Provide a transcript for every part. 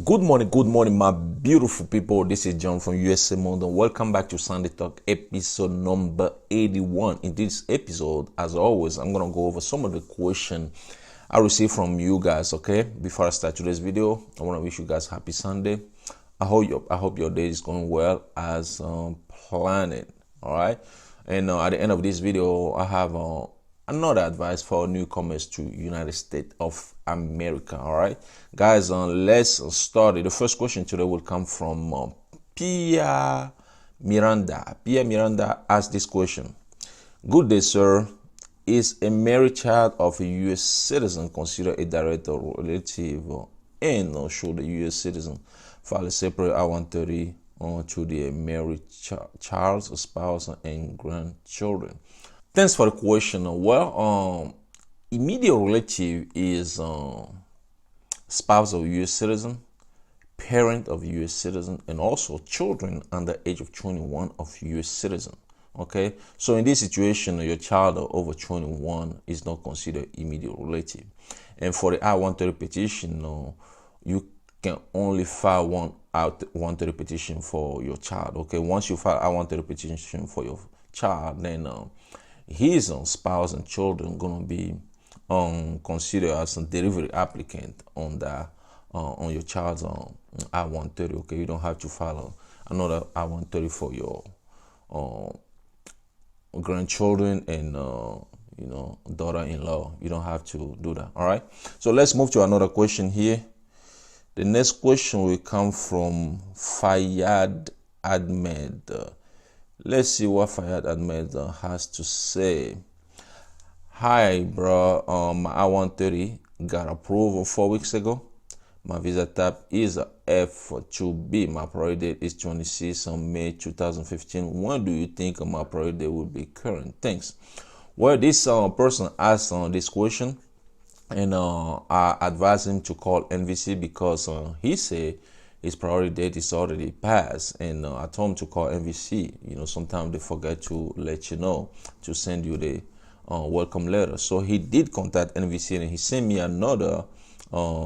Good morning, my beautiful people. This is John from USA London. Welcome back to Sunday Talk episode number 81. In this episode, as always, I'm gonna go over some of the questions I received from you guys. Okay, before I start today's video, I want to wish you guys happy Sunday. I hope your day is going well as planned. All right, and at the end of this video, I have another advice for newcomers to United States of America. All right, guys, let's start it. The first question today will come from Pia Miranda. Pia Miranda asked this question. Good day, sir. Is a married child of a U.S. citizen considered a direct relative, and should a U.S. citizen file a separate I-130 to the married child, spouse, and grandchildren? Thanks for the question. Well, immediate relative is spouse of U.S. citizen, parent of U.S. citizen, and also children under age of 21 of U.S. citizen. Okay, so in this situation, your child over 21 is not considered immediate relative. And for the I-130 petition, you can only file one I-130 petition for your child. Okay, once you file I-130 petition for your child, then his spouse and children gonna be considered as a delivery applicant on that on your child's I-130. Okay, you don't have to file another I-130 for your grandchildren and daughter-in-law. You don't have to do that. All right, so let's move to another question here. The next question will come from Fayyad Ahmed. Let's see what Fayyad Ahmed has to say. Hi, bro. My I-130 got approved 4 weeks ago. My visa type is F2B. My priority date is 26 on May 2015. When do you think my priority date will be current? Thanks. Well, this person asked this question, and I advised him to call NVC because he said his priority date is already passed, and I told him to call NVC. Sometimes they forget to let you know to send you the welcome letter. So he did contact NVC, and he sent me another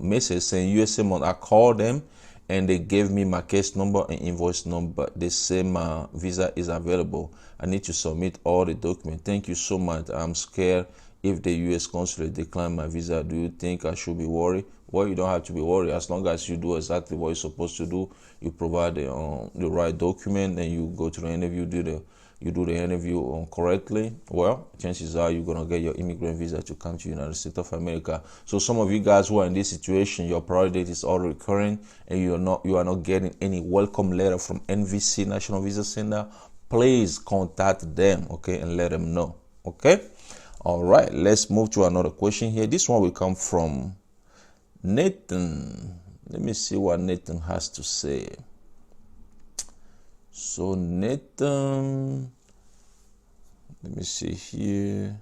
message saying, USA month. I called them and they gave me my case number and invoice number. They say my visa is available. I need to submit all the documents. Thank you so much. I'm scared if the US consulate decline my visa. Do you think I should be worried? Well, you don't have to be worried as long as you do exactly what you're supposed to do. You provide the right document, and you go to the interview, you do the interview correctly. Well, chances are you're gonna get your immigrant visa to come to United States of America. So some of you guys who are in this situation, your priority date is already current, and you are not getting any welcome letter from NVC, National Visa Center. Please contact them, okay, and let them know. Okay. All right, let's move to another question here. This one will come from Nathan. Let me see what Nathan has to say. So Nathan, let me see here.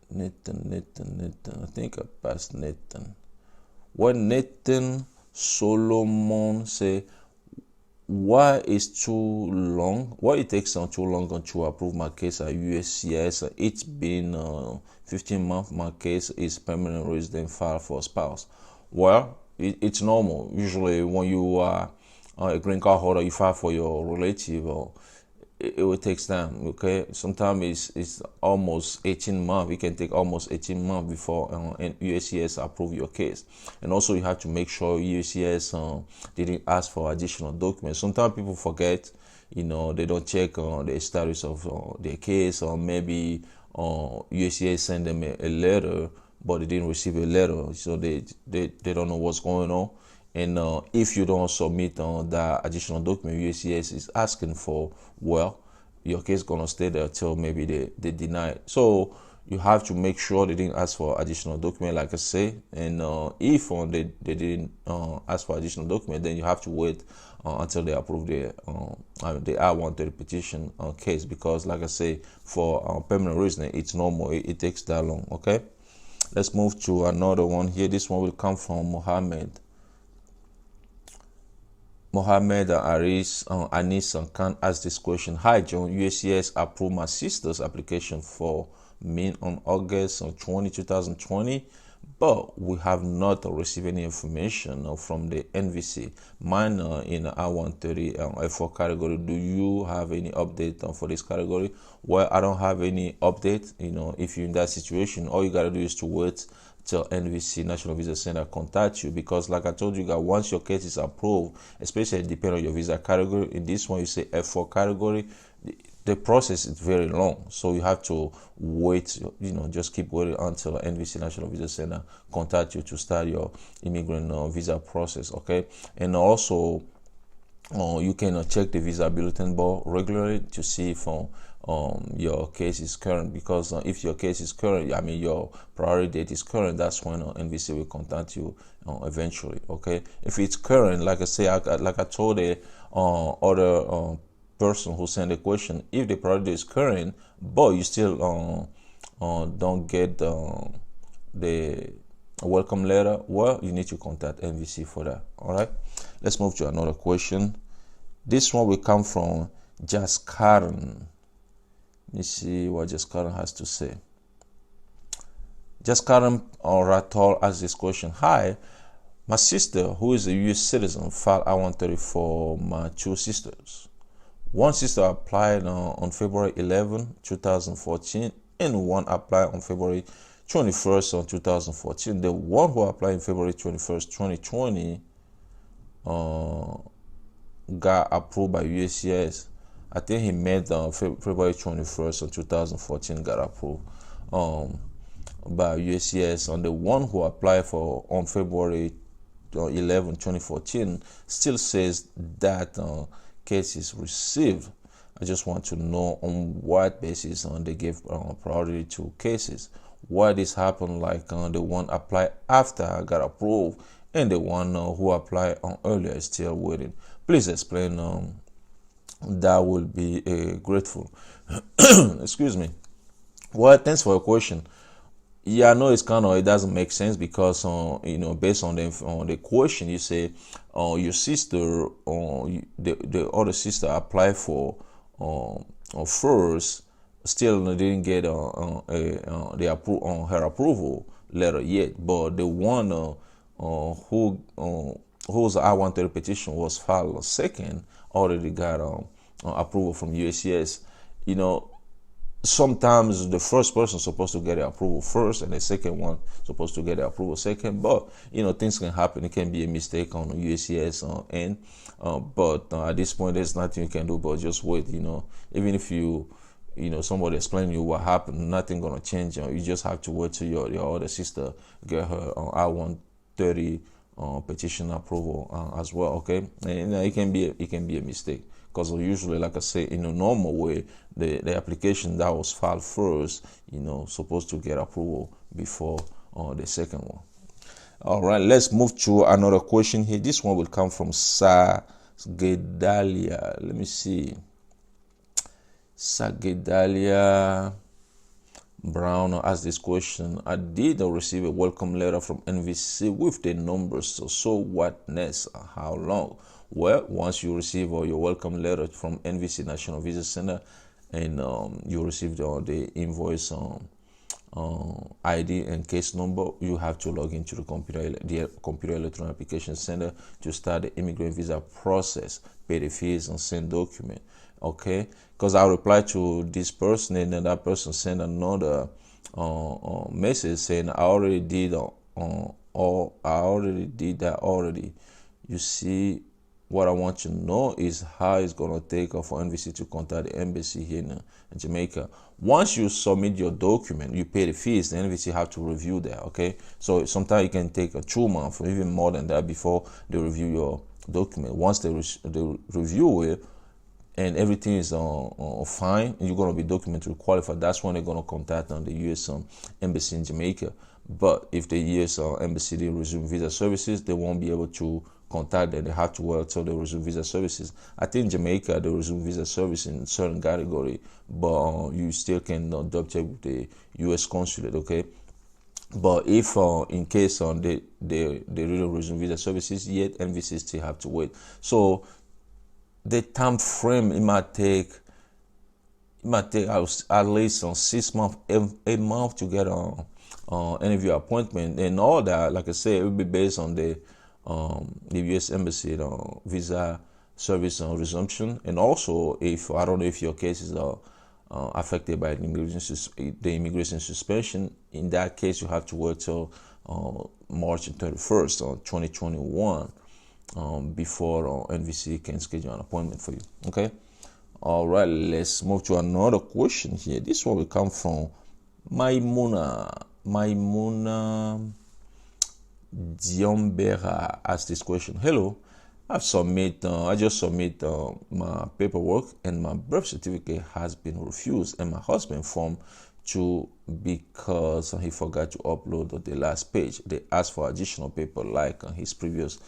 Nathan. I think I passed Nathan. What Nathan Solomon say? Why is too long? Why it takes too long to approve my case at USCIS? It's been 15 months. My case is permanent resident file for spouse. Well, it's normal. Usually, when you are a green card holder, you file for your relative, or it will take time. Okay, sometimes it's almost 18 months. It can take almost 18 months before USCIS approve your case. And also, you have to make sure USCIS didn't ask for additional documents. Sometimes people forget, they don't check the status of their case, or maybe USCIS send them a letter, but they didn't receive a letter, so they don't know what's going on. And if you don't submit the additional document USCIS is asking for, well, your case is gonna stay there till maybe they deny it. So you have to make sure they didn't ask for additional document, like I say. And if they didn't ask for additional document, then you have to wait until they approve the I-130 petition case, because, like I say, for permanent resident, it's normal. It takes that long. Okay. Let's move to another one here. This one will come from Mohammed Anis can ask this question. Hi, John. USCIS approved my sister's application for me on August 20, 2020. but we have not received any information from the NVC. Mine in I-130 F4 category. Do you have any update for this category? Well, I don't have any update. If you're in that situation, all you gotta do is to wait till NVC National Visa Center contact you, because like I told you guys, once your case is approved, especially depending on your visa category, in this one you say F4 category, the process is very long, so you have to wait. Just keep waiting until NVC National Visa Center contact you to start your immigrant visa process. Okay, and also you can check the visa bulletin board regularly to see if your case is current, because if your case is current, I mean your priority date is current, that's when NVC will contact you eventually. Okay, if it's current, like I say, like I told the other person who sent the question, if the priority is current but you still don't get the welcome letter, well, you need to contact NVC for that. All right, let's move to another question. This one will come from Jaskaran. Let me see what Jaskaran has to say. Jaskaran Ratol asks this question. Hi, my sister, who is a US citizen, filed I-130 for my two sisters. One sister applied on February 11, 2014, and one applied on February 21st, 2014. The one who applied on February 21st, 2020, got approved by USCIS. I think he made February 21st, 2014, got approved by USCIS. And the one who applied for on February 11, 2014, still says that case is received. I just want to know on what basis they give priority to cases. Why this happened, like the one applied after I got approved and the one who applied earlier is still waiting. Please explain. That will be grateful. Excuse me. Well, thanks for your question. Yeah, I know it doesn't make sense, because based on the question, you say your sister, the other sister applied for first, still didn't get her approval letter yet, but the one whose I-130 petition was filed second already got approval from USCIS. Sometimes the first person is supposed to get the approval first, and the second one supposed to get the approval second. But things can happen. It can be a mistake on USCIS end. But at this point, there's nothing you can do but just wait. Even if somebody explain you what happened, nothing gonna change. You just have to wait till your other sister get her I-130 petition approval as well. Okay, and it can be a mistake, because usually, like I say, in a normal way, the application that was filed first, supposed to get approval before the second one. All right, let's move to another question here. This one will come from Sagedalia. Let me see. Sagedalia Brown asked this question. I did receive a welcome letter from NVC with the numbers. So what next? How long? Well, once you receive your welcome letter from NVC National Visa Center, and you receive the invoice ID and case number, you have to log into the computer electronic application center to start the immigrant visa process, pay the fees, and send document. Okay, because I replied to this person, and then that person sent another message saying I already did that already. You see, what I want to know is how it's gonna take for NVC to contact the embassy here in Jamaica. Once you submit your document, you pay the fees, the NVC have to review that. Okay, so sometimes it can take 2 months or even more than that before they review your document. Once they review it and everything is fine, and you're going to be documentary qualified, that's when they're going to contact the U.S. Embassy in Jamaica. But if the U.S. Embassy they resume visa services, they won't be able to contact them. They have to wait until they resume visa services. I think in Jamaica they resume visa service in certain category, but you still can double check with the U.S. consulate. Okay. But if in case they really resume visa services yet, NVC still have to wait. So the time frame, it might take at least 6 months, 8 months to get interview appointment and all that. Like I said, it will be based on the U.S. Embassy visa service resumption, and also if I don't know if your case is affected by the immigration suspension. In that case, you have to wait till March 31st, 2021, before NVC can schedule an appointment for you. Okay. All right. Let's move to another question here. This one will come from Maimuna Diombera asked this question. Hello, I just submit my paperwork and my birth certificate has been refused, and my husband formed too because he forgot to upload the last page. They asked for additional paper like his previous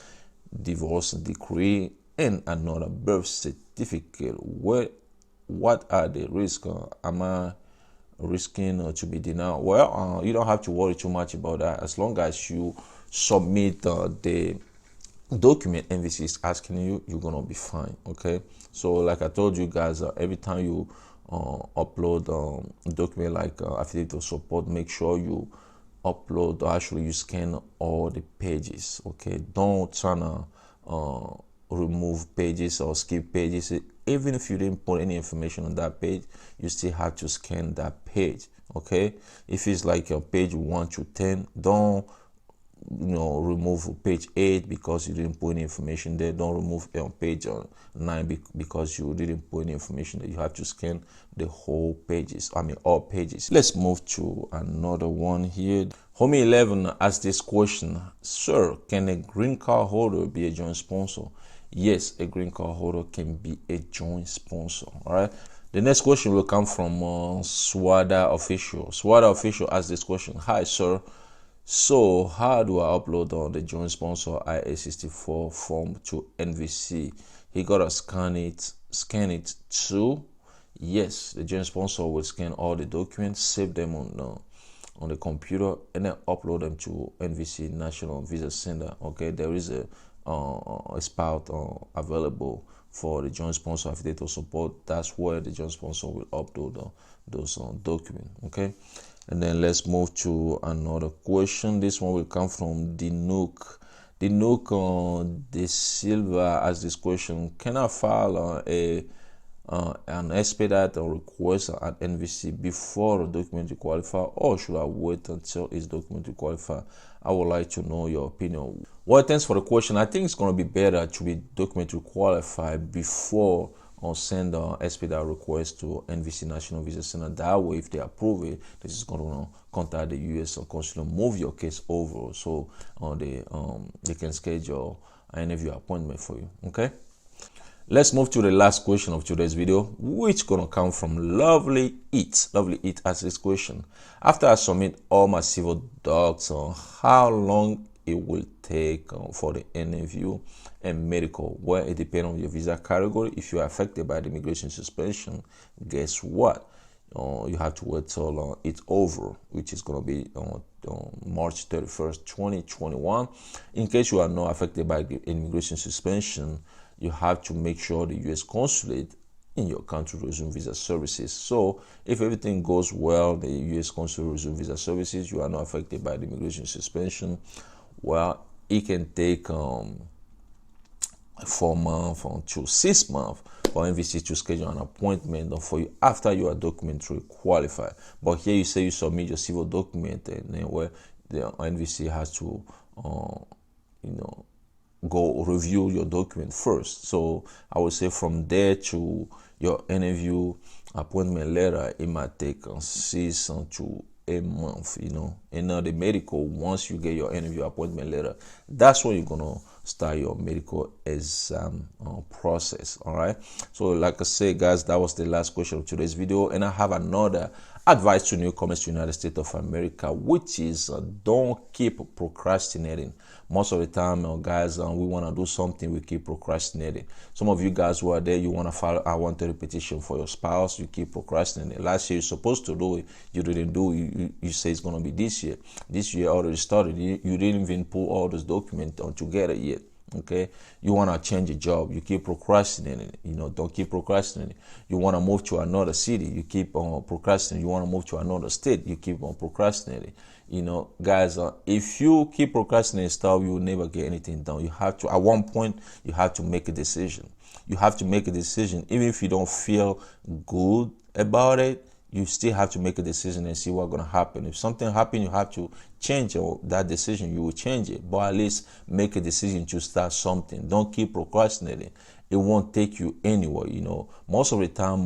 divorce decree and another birth certificate. What are the risks? Am I risking to be denied? Well, you don't have to worry too much about that. As long as you submit the document NVC is asking you, you're gonna be fine. Okay, so like I told you guys, every time you upload a document like affidavit of support, make sure you upload, or actually you scan all the pages. Okay, don't try to remove pages or skip pages. Even if you didn't put any information on that page, you still have to scan that page. Okay, if it's like a page 1 to 10, don't remove page 8 because you didn't put any information there. Don't remove page 9 because you didn't put any information there. You have to scan the whole pages, all pages. Let's move to another one here. Homie 11 asked this question. Sir, can a green card holder be a joint sponsor? Yes, a green card holder can be a joint sponsor. All right. The next question will come from Swada Official. Swada Official asked this question. Hi, sir. So how do I upload the joint sponsor IA-64 form to NVC? He gotta scan it too. Yes, the joint sponsor will scan all the documents, save them on the computer, and then upload them to NVC National Visa Center. Okay, there is a spout available for the joint sponsor affidavit of support. That's where the joint sponsor will upload those documents. Okay. And then let's move to another question. This one will come from Dinook. Dinook De Silva asked this question. Can I file an expedite request at NVC before the document to qualify, or should I wait until it's document to qualify? I would like to know your opinion. Well, thanks for the question. I think it's going to be better to be document to qualify before or send an expedite request to NVC National Visa Center. That way, if they approve it, this is going to contact the U.S. consulate, move your case over, so they can schedule an interview appointment for you. Okay. Let's move to the last question of today's video, which is going to come from Lovely Eat. Lovely Eat asks this question. After I submit all my civil docs, how long it will take for the interview and medical? Well, it depends on your visa category. If you are affected by the immigration suspension, guess what? You have to wait till it's over, which is going to be on March 31st, 2021. In case you are not affected by the immigration suspension, you have to make sure the U.S. consulate in your country resume visa services. So if everything goes well, the U.S. consulate resume visa services, you are not affected by the immigration suspension, well, it can take 4 months to 6 months for NVC to schedule an appointment for you after you are documentary qualified. But here you say you submit your civil document, and then where the NVC has to, go review your document first. So I would say from there to your interview appointment letter, it might take 6 to a month, And now the medical, once you get your interview appointment letter, that's when you're gonna start your medical exam process. All right. So like I said, guys, that was the last question of today's video, and I have another advice to newcomers to the United States of America, which is don't keep procrastinating. Most of the time, guys, we want to do something, we keep procrastinating. Some of you guys who are there, you want to file a 130 petition for your spouse, you keep procrastinating. Last year you're supposed to do it, you didn't do it. You say it's going to be this year. This year already started. You didn't even pull all those documents together yet. Okay, you want to change a job, you keep procrastinating. Don't keep procrastinating. You want to move to another city, you keep on procrastinating. You want to move to another state, you keep on procrastinating. Guys, if you keep procrastinating stuff, you will never get anything done. You have to, at one point, you have to make a decision. You have to make a decision, even if you don't feel good about it. You still have to make a decision and see what's going to happen. If something happens, you have to change that decision. You will change it, but at least make a decision to start something. Don't keep procrastinating. It won't take you anywhere. Most of the time,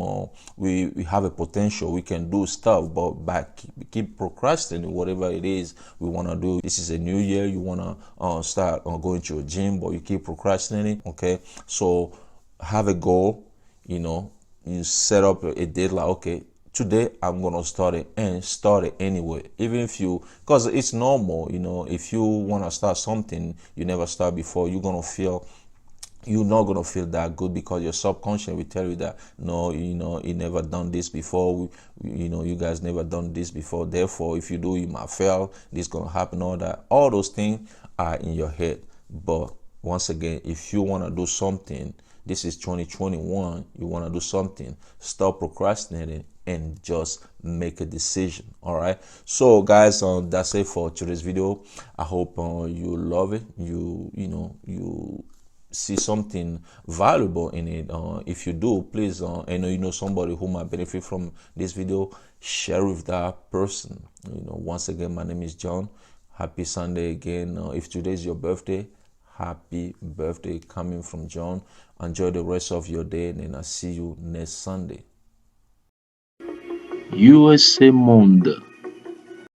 we have a potential, we can do stuff, but keep procrastinating whatever it is we want to do. This is a new year, you want to start going to a gym, but you keep procrastinating. Okay, so have a goal. You set up a deadline. Okay, today I'm gonna start it, and start it anyway. Even if because it's normal. If you want to start something you never start before, you're not gonna feel that good, because your subconscious will tell you that no, you never done this before. You guys never done this before. Therefore, if you do, you might fail. This gonna happen. All those things are in your head. But once again, if you wanna do something, this is 2021. You want to do something. Stop procrastinating and just make a decision. All right. So, guys, that's it for today's video. I hope you love it. You see something valuable in it. If you do, please, and you know somebody who might benefit from this video, share with that person. Once again, my name is John. Happy Sunday again. If today is your birthday, happy birthday coming from John. Enjoy the rest of your day, and I'll see you next Sunday. USA Monde.